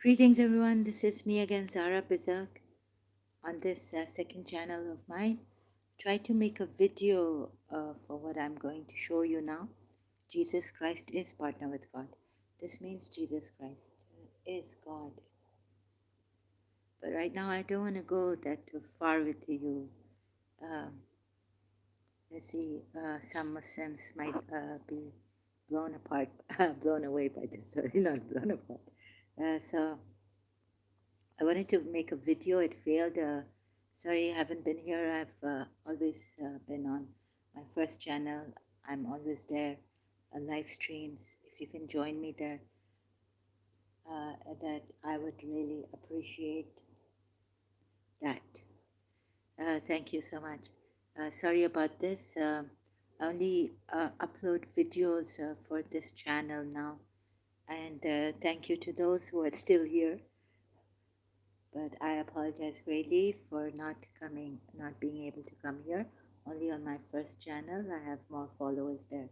Greetings, everyone. This is me again, Zara Bizak, on this second channel of mine. Try to make a video for what I'm going to show you now. Jesus Christ is partner with God. This means Jesus Christ is God. But right now, I don't want to go that too far with you. Um, let's see, some Muslims might be blown apart, blown away by this. Sorry, not blown apart. So I wanted to make a video. It failed. Sorry, I haven't been here. I've always been on my first channel. I'm always there. Live streams. If you can join me there, that I would really appreciate that. Thank you so much. Sorry about this. I only upload videos for this channel now. And thank you to those who are still here. But I apologize greatly for not being able to come here. Only on my first channel, I have more followers there.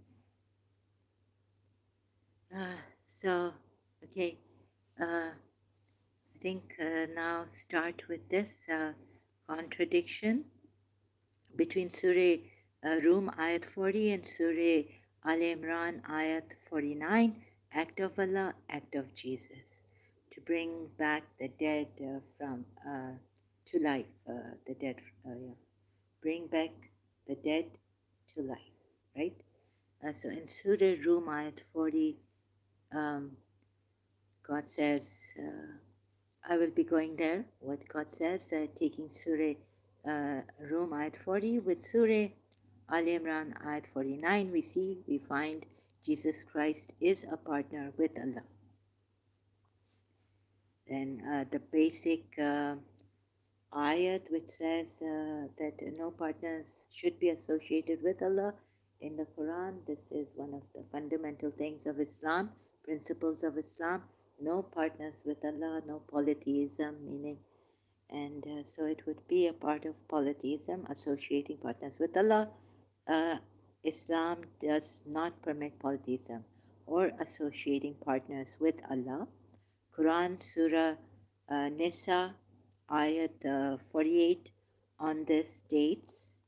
So, okay, I think now start with this contradiction between Surah Rum ayat 40 and Surah Al Imran ayat 49, act of Allah, act of Jesus, to bring back the dead from to life, the dead, yeah. Bring back the dead to life, right? So in Surah Rum ayat 40, um, God says, I will be going there, what God says, taking Surah Rum ayat 40 with Surah Al Imran ayat 49, we find Jesus Christ is a partner with Allah. Then the basic ayat which says that no partners should be associated with Allah in the Quran. This is one of the fundamental things of Islam, principles of Islam. No partners with Allah, no polytheism, meaning, and so it would be a part of polytheism, associating partners with Allah. Islam does not permit polytheism or associating partners with Allah. Quran Surah Nisa ayat 48 on this states,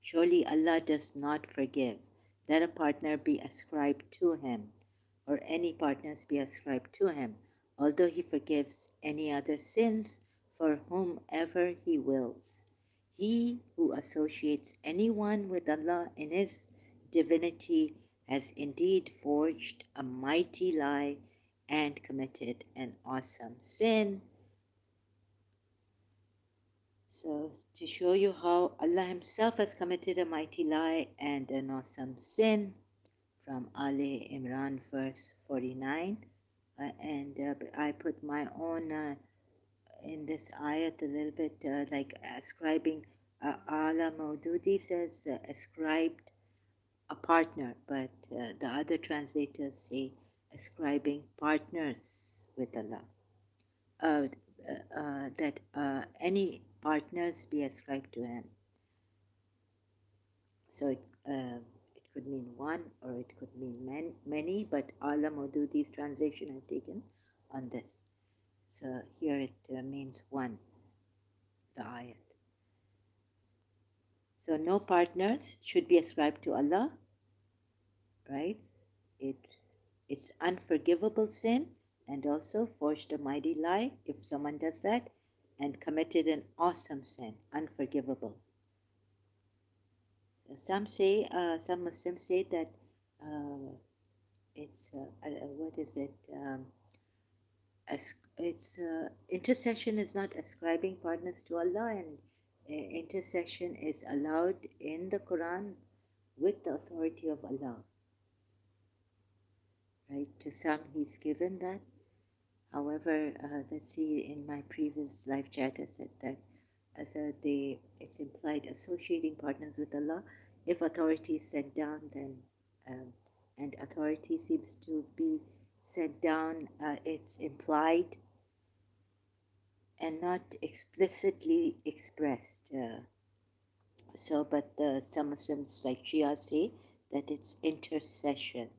surely Allah does not forgive that a partner be ascribed to him or any partners be ascribed to him, although he forgives any other sins for whomever he wills. He who associates anyone with Allah in his divinity has indeed forged a mighty lie and committed an awesome sin. So, to show you how Allah Himself has committed a mighty lie and an awesome sin, from Ali Imran, verse 49. And I put my own in this ayat a little bit like ascribing. Ala Maududi says ascribed a partner, but the other translators say ascribing partners with Allah. That any partners be ascribed to him. So it could mean one or it could mean many, but Ala Maududi's translation I've taken on this. So here it means one, the ayat. So no partners should be ascribed to Allah, right? It's unforgivable sin, and also forged a mighty lie if someone does that, and committed an awesome sin, unforgivable. So some Muslims say that it's what is it? It's intercession is not ascribing partners to Allah, and intercession is allowed in the Quran with the authority of Allah. Right? To some, He's given that. However, let's see, in my previous live chat, I said that it's implied associating partners with Allah. If authority is sent down, then and authority seems to be sent down, it's implied and not explicitly expressed. But some Muslims like Shia say that it's intercession.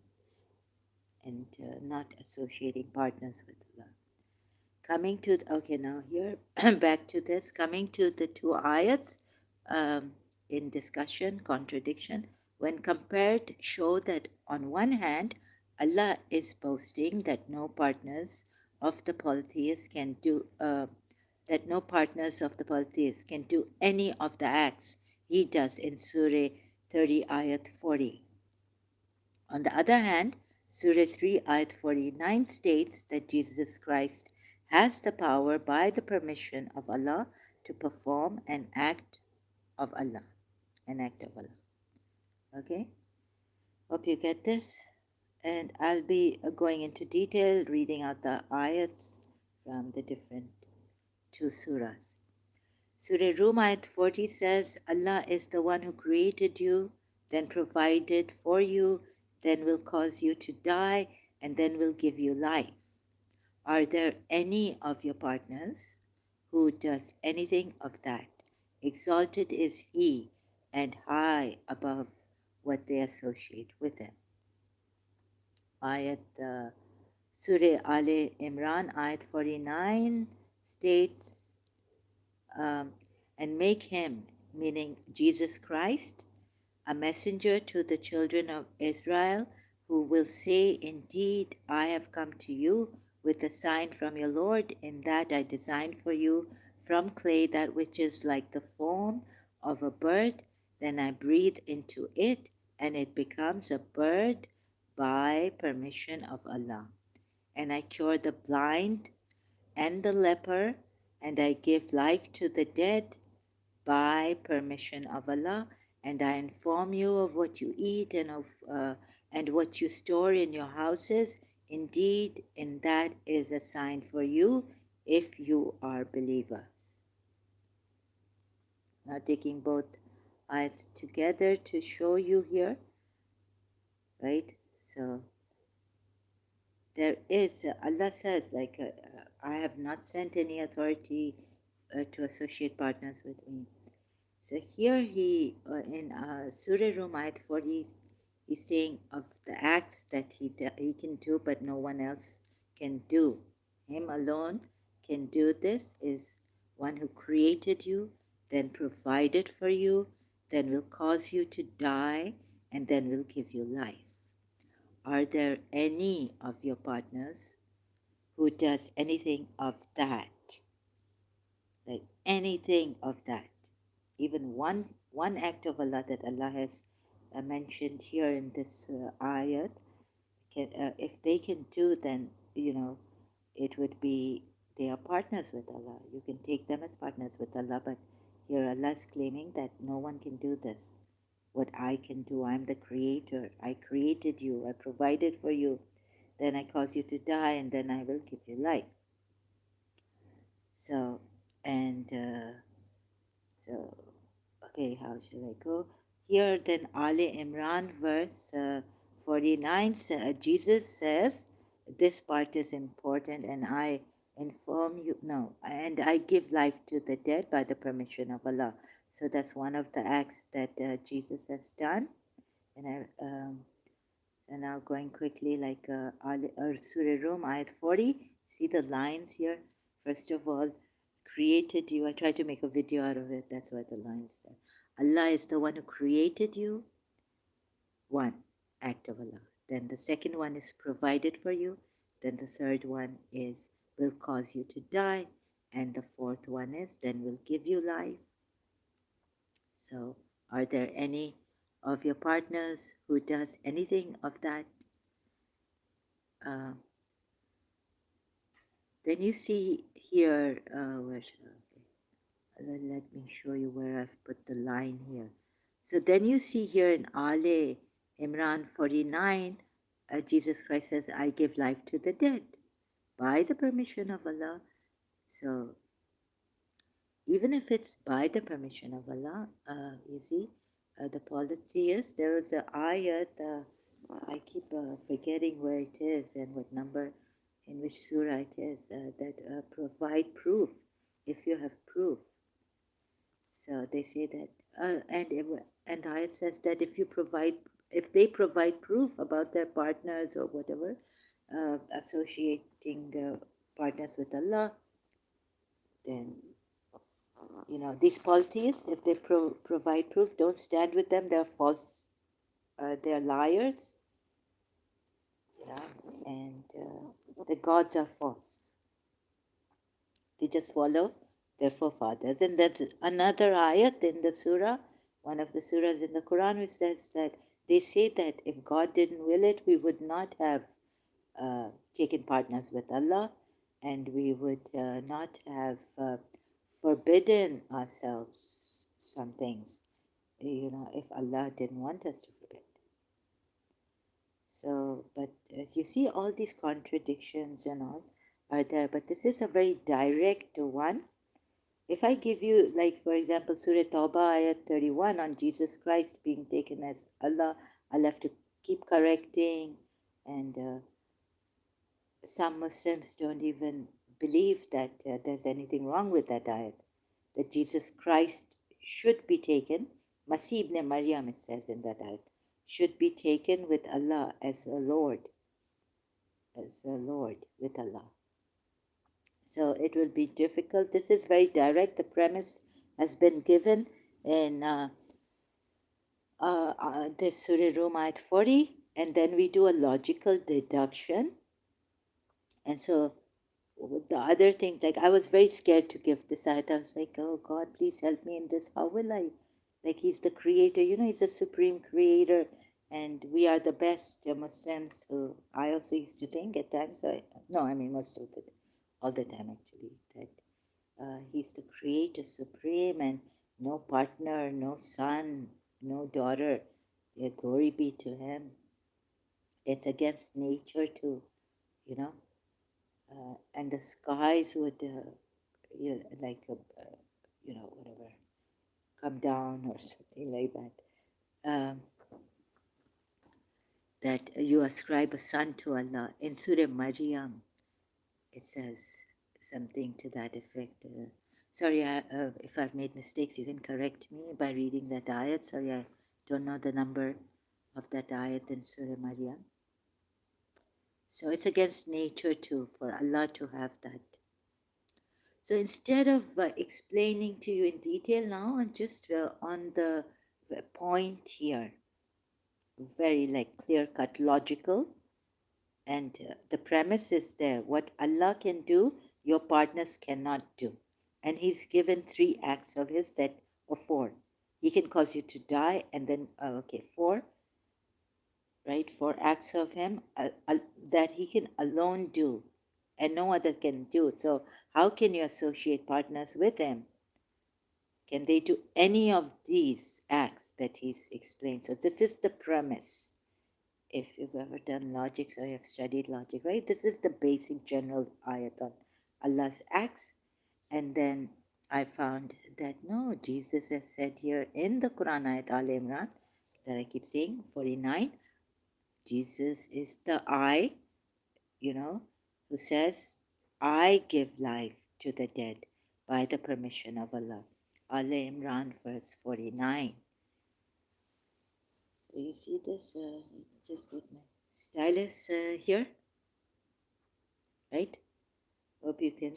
and not associating partners with Allah. Coming to, okay, now here, back to this, coming to the two ayats in discussion, contradiction, when compared, show that on one hand, Allah is boasting that no partners of the polytheists can do, that no partners of the polytheists can do any of the acts he does in Surah 30, ayat 40. On the other hand, Surah 3, ayat 49 states that Jesus Christ has the power by the permission of Allah to perform an act of Allah. An act of Allah. Okay? Hope you get this. And I'll be going into detail, reading out the ayats from the different two surahs. Surah Rum ayat 40 says, Allah is the one who created you, then provided for you, then will cause you to die, and then will give you life. Are there any of your partners who does anything of that? Exalted is he, and high above what they associate with him. Surah Ali Imran, ayat 49 states, and make him, meaning Jesus Christ, a messenger to the children of Israel, who will say, indeed, I have come to you with a sign from your Lord, in that I designed for you from clay that which is like the form of a bird. Then I breathe into it, and it becomes a bird by permission of Allah. And I cure the blind and the leper, and I give life to the dead by permission of Allah, and I inform you of what you eat and what you store in your houses. Indeed, in that is a sign for you if you are believers. Now taking both eyes together to show you here, right? So there is, Allah says, I have not sent any authority to associate partners with me. So here he, in Surah Rum ayat 40, he's saying of the acts that he can do, but no one else can do. Him alone can do this, is one who created you, then provided for you, then will cause you to die, and then will give you life. Are there any of your partners who does anything of that? Like anything of that? Even one act of Allah that Allah has mentioned here in this ayat, if they can do, then it would be they are partners with Allah. You can take them as partners with Allah, but here Allah is claiming that no one can do this. What I can do, I'm the creator. I created you. I provided for you. Then I cause you to die, and then I will give you life. So, and so, okay, how should I go? Here, then, Ali Imran, verse 49, Jesus says, this part is important, and I inform you, no, and I give life to the dead by the permission of Allah. So that's one of the acts that Jesus has done. And so now going quickly, like Surah Rum, ayat 40, see the lines here? First of all, created you. I tried to make a video out of it. That's why the lines there. Allah is the one who created you. One act of Allah. Then the second one is provided for you. Then the third one is will cause you to die. And the fourth one is then will give you life. So are there any of your partners who does anything of that? Then you see here, where should let me show you where I've put the line here. So then you see here in Ali Imran 49, Jesus Christ says, I give life to the dead by the permission of Allah. So even if it's by the permission of Allah, you see, the policy is, there was an ayat, I keep forgetting where it is and what number, in which surah it is, that provide proof, if you have proof. So they say that, and ayat says that if they provide proof about their partners or whatever, associating partners with Allah, then these polytheists, if they provide proof, don't stand with them. They're false. They're liars. And the gods are false. They just follow their forefathers. And that's another ayat in the surah, one of the surahs in the Quran, which says that they say that if God didn't will it, we would not have taken partners with Allah, and we would not have forbidden ourselves some things, if Allah didn't want us to forbid. So, but you see, all these contradictions and all are there, but this is a very direct one. If I give you, like, for example, Surah Tawbah, ayat 31, on Jesus Christ being taken as Allah, I'll have to keep correcting, and some Muslims don't even believe that there's anything wrong with that ayat, that Jesus Christ should be taken, Masih ibn Maryam, it says in that ayat, should be taken with Allah as a Lord with Allah. So it will be difficult. This is very direct. The premise has been given in this Surah Rum ayat 40, and then we do a logical deduction. And so the other things, like, I was very scared to give this ayat. I was like, oh God, please help me in this. How will I? Like, he's the creator, he's the supreme creator, and we are the best Muslims. So I also used to think at times, most of the, all the time actually, that he's the creator supreme, and no partner, no son, no daughter. Yeah, glory be to him. It's against nature too, and the skies would, whatever, come down or something like that. That you ascribe a son to Allah. In Surah Maryam, it says something to that effect. Sorry, if I've made mistakes, you can correct me by reading that ayat. Sorry, I don't know the number of that ayat in Surah Maryam. So it's against nature too, for Allah to have that. So instead of explaining to you in detail now, and just on the point here, very clear cut, logical, and the premise is there. What Allah can do, your partners cannot do. And He's given 3 acts of His, or 4. He can cause you to die, and then 4, right? 4 acts of Him that He can alone do, and no other can do. So how can you associate partners with Him? Can they do any of these acts that He's explained? So this is the premise. If you've ever done logic or you've studied logic, right? This is the basic general ayat on Allah's acts. And then I found that no, Jesus has said here in the Quran ayat Al Imran, that I keep saying, 49, Jesus is the I, who says, I give life to the dead by the permission of Allah. Al Imran verse 49. So you see this, just get my stylus here, right? Hope you can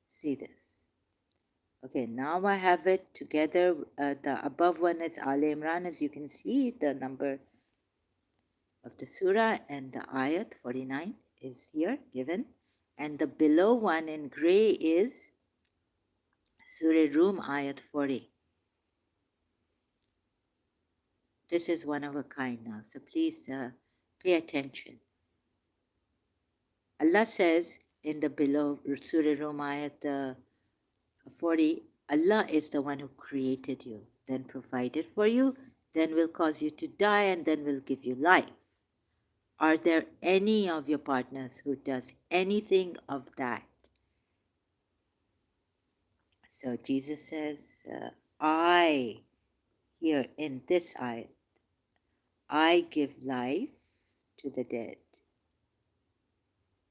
see this. Okay, now I have it together. The above one is Al Imran, as you can see, the number of the surah, and the ayat 49 is here given. And the below one in gray is Surah Rum ayat 40. This is one of a kind now, so please pay attention. Allah says in the below Surah Rum ayat 40, Allah is the one who created you, then provided for you, then will cause you to die, and then will give you life. Are there any of your partners who does anything of that? So Jesus says, I, here in this ayat, I give life to the dead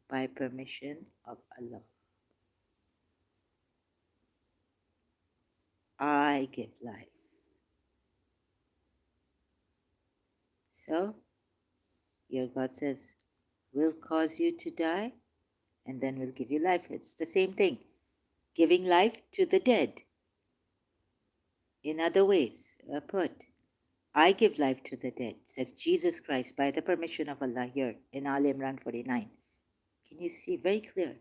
by permission of Allah. I give life. So here God says, will cause you to die and then will give you life. It's the same thing, giving life to the dead. In other ways, put, I give life to the dead, says Jesus Christ, by the permission of Allah here in Al Imran 49. Can you see? Very clear.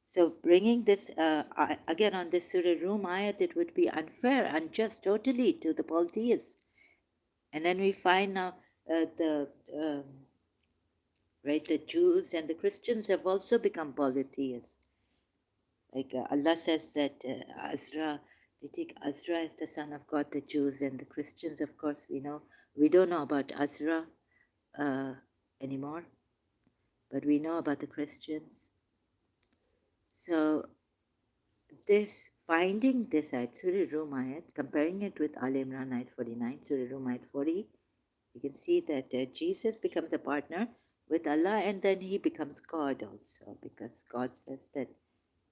So bringing this again on this Surah Rum ayat, it would be unfair, unjust, totally to the polytheists. And then we find now the Jews and the Christians have also become polytheists. Like Allah says that Azra, they take Azra as the son of God, the Jews, and the Christians, of course, we don't know about Azra anymore, but we know about the Christians. So finding this ayat, Surah Rum ayat, comparing it with Al Imran ayat 49, Surah Rum ayat 40, you can see that Jesus becomes a partner with Allah, and then he becomes God also, because God says that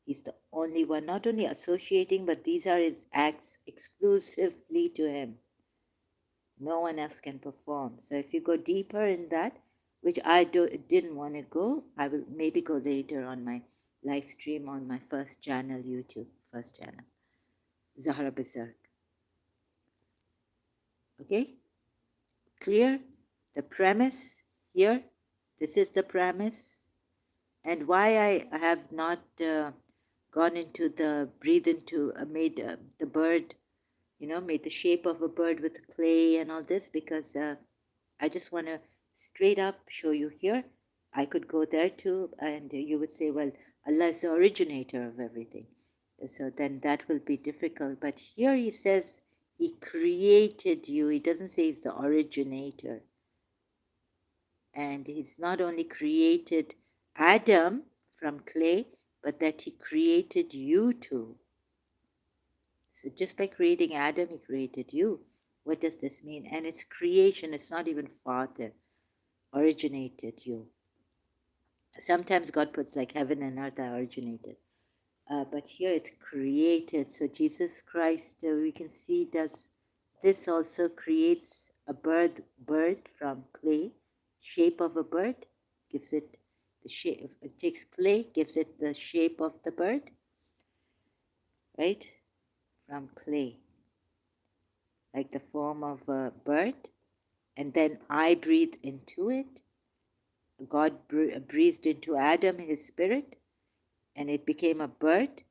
he's the only one, not only associating, but these are his acts exclusively to him. No one else can perform. So if you go deeper in that, which I didn't want to go, I will maybe go later on my live stream on my first channel, YouTube, first channel, Zahra Berserk. Okay? Clear? The premise here, this is the premise. And why I have not gone into made the bird, made the shape of a bird with clay and all this, because I just want to straight up show you here. I could go there too, and you would say, well, Allah is the originator of everything. So then that will be difficult. But here he says he created you. He doesn't say he's the originator. And he's not only created Adam from clay, but that he created you too. So just by creating Adam, he created you. What does this mean? And it's creation, it's not even Father originated you. Sometimes God puts like heaven and earth are originated. But here it's created. So Jesus Christ, we can see, does this also creates a bird from clay, shape of a bird, gives it the shape. It takes clay, gives it the shape of the bird, right? From clay, like the form of a bird, and then I breathe into it. God breathed into Adam his spirit, and it became a bird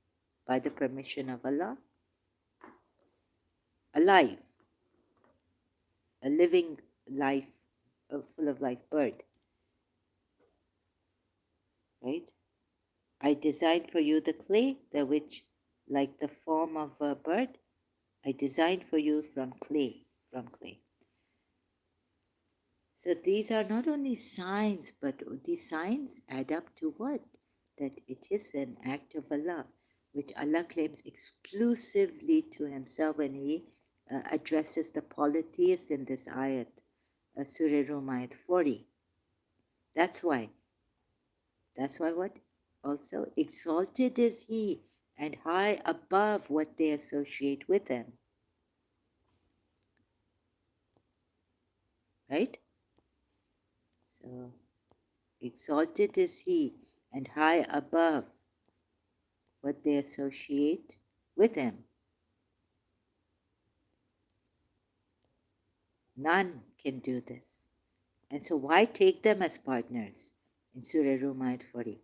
by the permission of Allah. Alive, a living life, full of life bird. Right? I designed for you the clay, the which, like the form of a bird, I designed for you from clay, So these are not only signs, but these signs add up to what? That it is an act of Allah, which Allah claims exclusively to himself when he addresses the polytheists in this ayat, Surah Rum ayat 40. That's why what? Also, exalted is he and high above what they associate with him. Right? So, exalted is he and high above what they associate with him. None can do this. And so why take them as partners in Surah Rum ayat 40?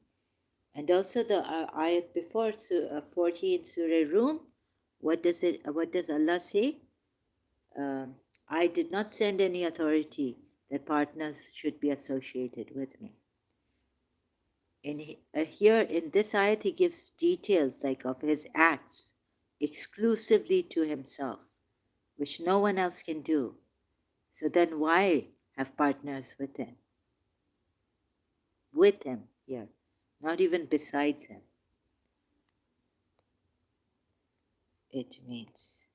And also the ayat before 40 in Surah Rum, what does Allah say? I did not send any authority that partners should be associated with me. Here in this ayat, he gives details like of his acts exclusively to himself, which no one else can do. So then why have partners with him? With him here, not even besides him. It means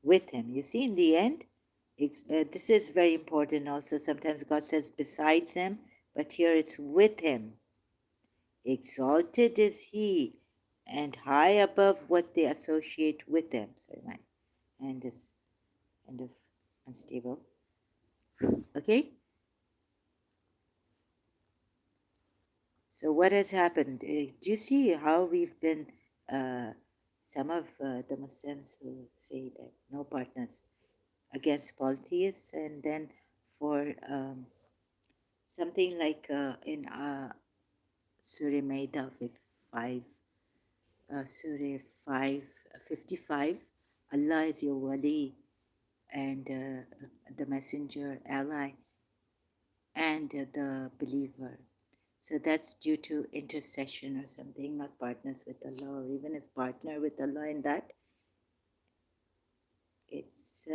with him. You see, in the end, this is very important also. Sometimes God says besides him, but here it's with him. Exalted is he and high above what they associate with them. Sorry, my hand is kind of unstable. Okay? So, what has happened? Do you see how we've been, some of the Muslims who say that no partners against polytheists, and then for something like in Surah Maida 5, Surah 5:55, Allah is your wali and the messenger, ally, and the believer. So that's due to intercession or something, not partners with Allah, or even if partner with Allah in that, it's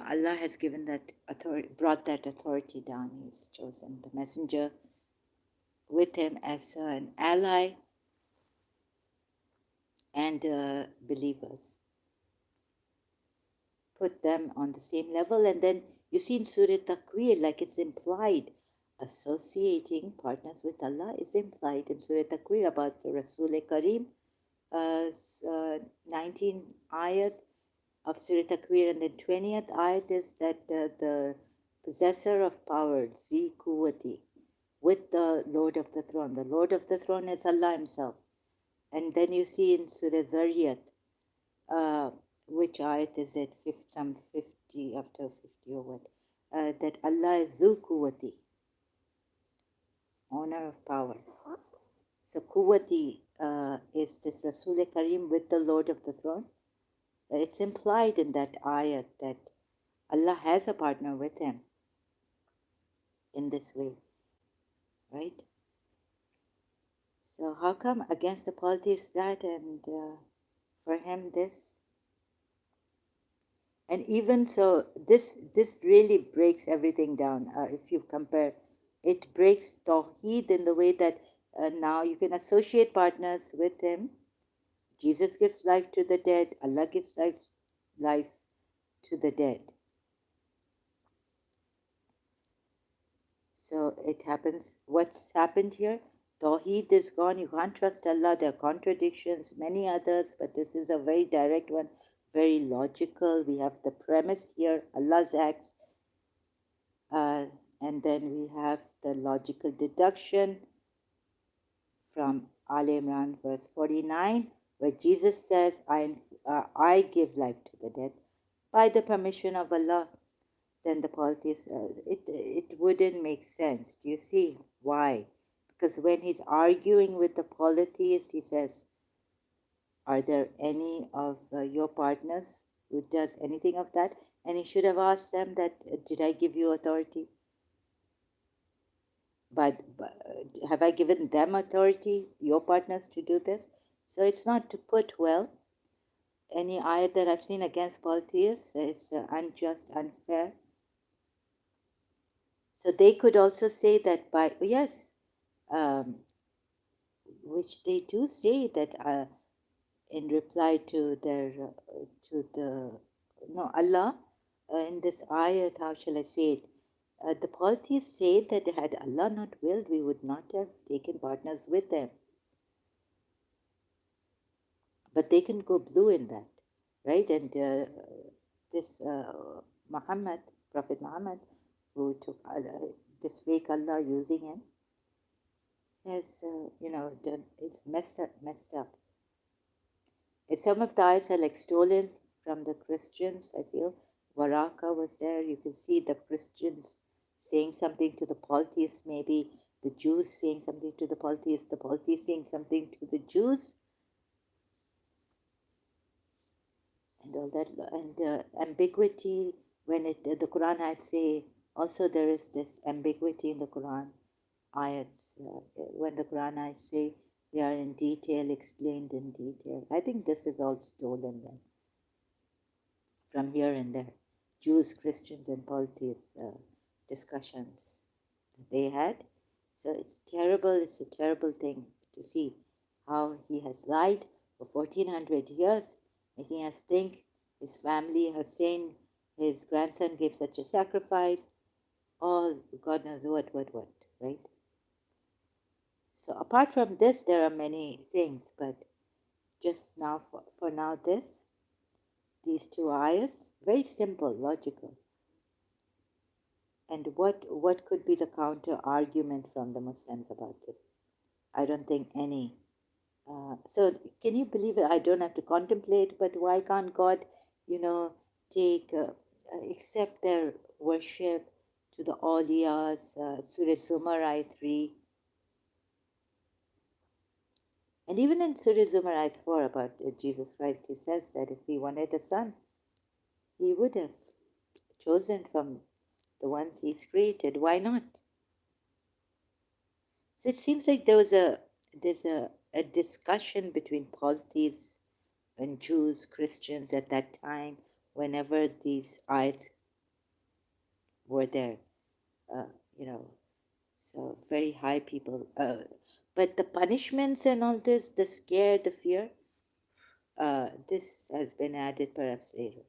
Allah has given that authority, brought that authority down. He's chosen the messenger with him as an ally and believers. Put them on the same level, and then you see in Surah Takwir, like it's implied, associating partners with Allah is implied in Surah Takwir about the Rasul Kareem, 19 ayat of Surah Takwir, and the 20th ayat is that the possessor of power, Zi Kuwati, with the Lord of the Throne. The Lord of the Throne is Allah Himself. And then you see in Surah Dhariyat, which ayat is it? Some 50, after 50 or what? That Allah is Zu Kuwati, owner of power. So Kuwati is this Rasul Kareem with the Lord of the Throne. It's implied in that ayat that Allah has a partner with him in this way, right? So how come against the polytheists that, and for him this? And even so, this really breaks everything down. If you compare, it breaks Tawheed in the way that now you can associate partners with him. Jesus gives life to the dead. Allah gives life to the dead. So it happens. What's happened here? Tawheed is gone. You can't trust Allah. There are contradictions, many others, but this is a very direct one, very logical. We have the premise here, Allah's acts, and then we have the logical deduction from Al Imran verse 49, where Jesus says, I give life to the dead by the permission of Allah. Then the polytheist, it wouldn't make sense. Do you see why? Because when he's arguing with the polytheist, he says, are there any of your partners who does anything of that? And he should have asked them that, did I give you authority? But have I given them authority, your partners, to do this? So it's not to put, well, any ayat that I've seen against polytheists is unjust, unfair. So they could also say that by, yes, which they do say that in reply to their, to the, no, Allah, in this ayat, how shall I say it? The polytheists say that had Allah not willed, we would not have taken partners with them. But they can go blue in that, right? And this Muhammad, Prophet Muhammad, who took this fake Allah using him, has, it's messed up. And some of the ayahs are like stolen from the Christians, I feel. Waraka was there. You can see the Christians saying something to the polytheists, maybe the Jews saying something to the polytheists saying something to the Jews, and all that. And ambiguity, when the Quran I say, also there is this ambiguity in the Quran ayats, when the Quran I say they are in detail, explained in detail. I think this is all stolen then from here and there. Jews, Christians, and polytheists discussions that they had. So it's terrible. It's a terrible thing to see how he has lied for 1400 years, making us think his family, Hussein, his grandson, gave such a sacrifice. All God knows what, right? So apart from this, there are many things, but just now, for now, these two ayahs, very simple, logical. And what could be the counter argument from the Muslims about this? I don't think any. So can you believe it? I don't have to contemplate, but why can't God, you know, take accept their worship to the awliyas? Surah Zumar ayat 3, and even in Surah Zumar ayat 4 about Jesus Christ, he says that if he wanted a son, he would have chosen from the ones he's created. Why not? So it seems like there's a discussion between polytheists and Jews, Christians at that time, whenever these ayats were there, uh, you know, so very high people. But the punishments and all this, the scare, the fear, this has been added perhaps later.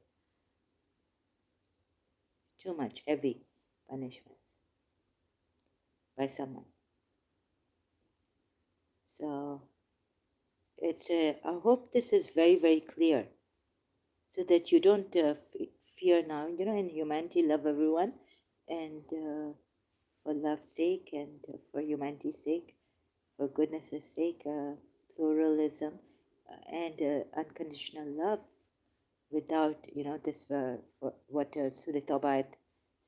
Too much heavy punishments by someone. So I hope this is very, very clear so that you don't fear now. You know, in humanity, love everyone, and for love's sake and for humanity's sake, for goodness' sake, pluralism and unconditional love without, this, for what Surah Tawbah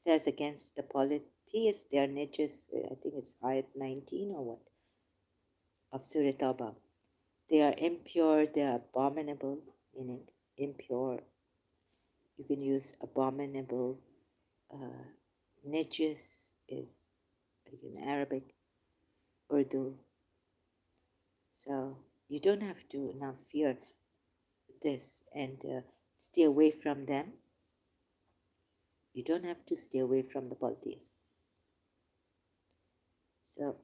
says against the polytheists. They are niches, I think it's ayat 19 or what, of Surah Tawbah. They are impure, they are abominable, meaning impure. You can use abominable. Najis is in Arabic, Urdu. So you don't have to now fear this and stay away from them. You don't have to stay away from the polytheists. So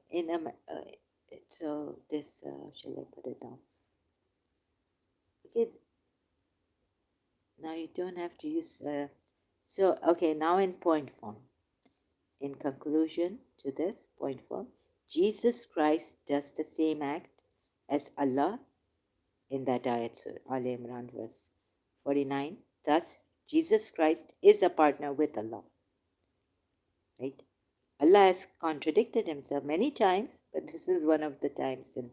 so this shall I put it down? Okay, now you don't have to use. So okay, now in point form. In conclusion to this point form, Jesus Christ does the same act as Allah in that ayat, Al Imran verse 49. Thus, Jesus Christ is a partner with Allah. Right? Allah has contradicted himself many times, but this is one of the times in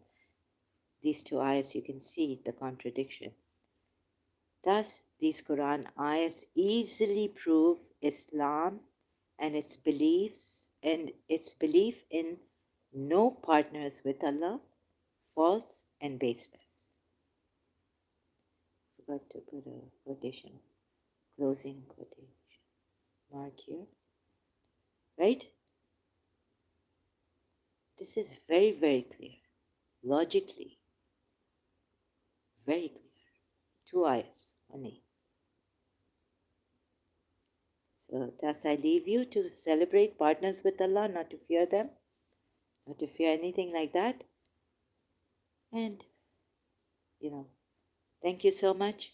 these two ayats you can see the contradiction. Thus, these Quran ayats easily prove Islam and its belief in no partners with Allah, false and baseless. Forgot to put a quotation, closing quotation mark here. Right? This is very, very clear, logically, very clear. Two ayats only. So thus I leave you to celebrate partners with Allah, not to fear them, not to fear anything like that. And, thank you so much.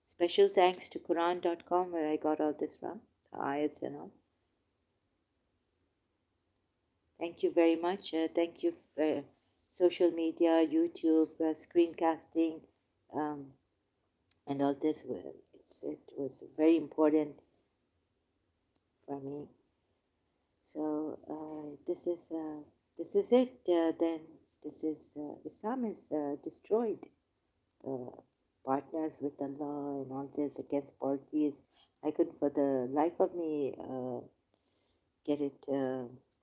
Special thanks to Quran.com where I got all this from, the ayats and all. Thank you very much. Thank you for social media, YouTube, screencasting, and all this. It was very important for me. So this is it. Then this is Islam is destroyed. The partners with Allah and all this against polytheists. I couldn't for the life of me get it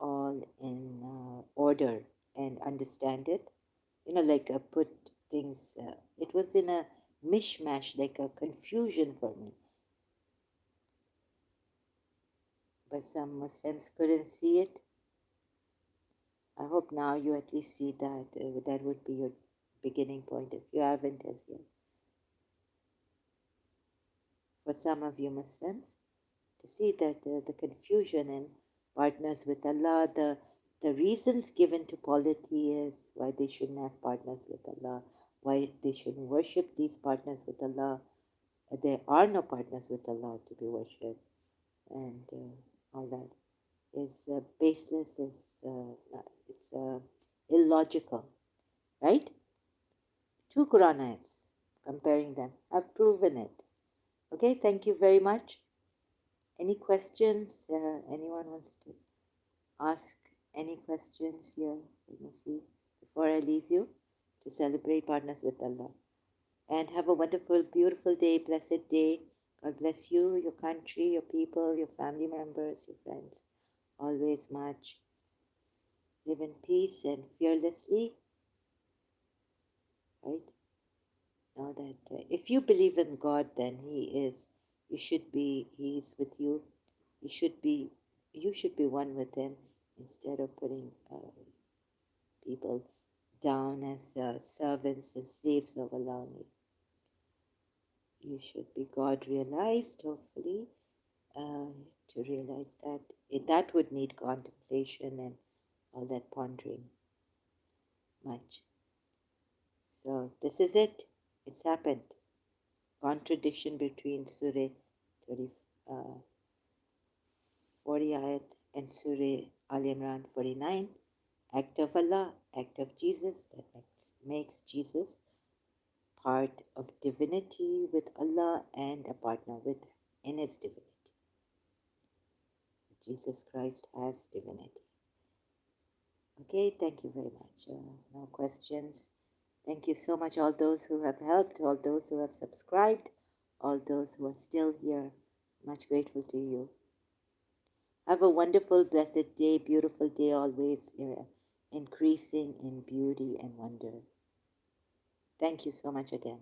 all in order and understand it. Like put things. It was in a mishmash, like a confusion for me. But some Muslims couldn't see it. I hope now you at least see that. That would be your beginning point if you haven't as yet. For some of you Muslims, to see that the confusion in partners with Allah, the reasons given to polytheists why they shouldn't have partners with Allah, why they shouldn't worship these partners with Allah. There are no partners with Allah to be worshipped, and all that is baseless. It's illogical, right? Two Quran ayats, comparing them. I've proven it. Okay, thank you very much. Any questions? Anyone wants to ask any questions here? Let me see before I leave you to celebrate Partners with Allah. And have a wonderful, beautiful day, blessed day. God bless you, your country, your people, your family members, your friends. Always much. Live in peace and fearlessly, right? Know that if you believe in God, then you should be, He is with you. You should be, you should be one with Him instead of putting people down as servants and slaves of Allah. You should be God realized, hopefully, to realize that that would need contemplation and all that pondering much. So this is it. It's happened. Contradiction between Surah 30, 40 ayat and Surah Al Imran 49. Act of Allah, act of Jesus, that makes Jesus part of divinity with Allah and a partner with Him in His divinity. Jesus Christ has divinity. Okay, thank you very much. No questions. Thank you so much, all those who have helped, all those who have subscribed, all those who are still here. Much grateful to you. Have a wonderful, blessed day, beautiful day, always increasing in beauty and wonder. Thank you so much again.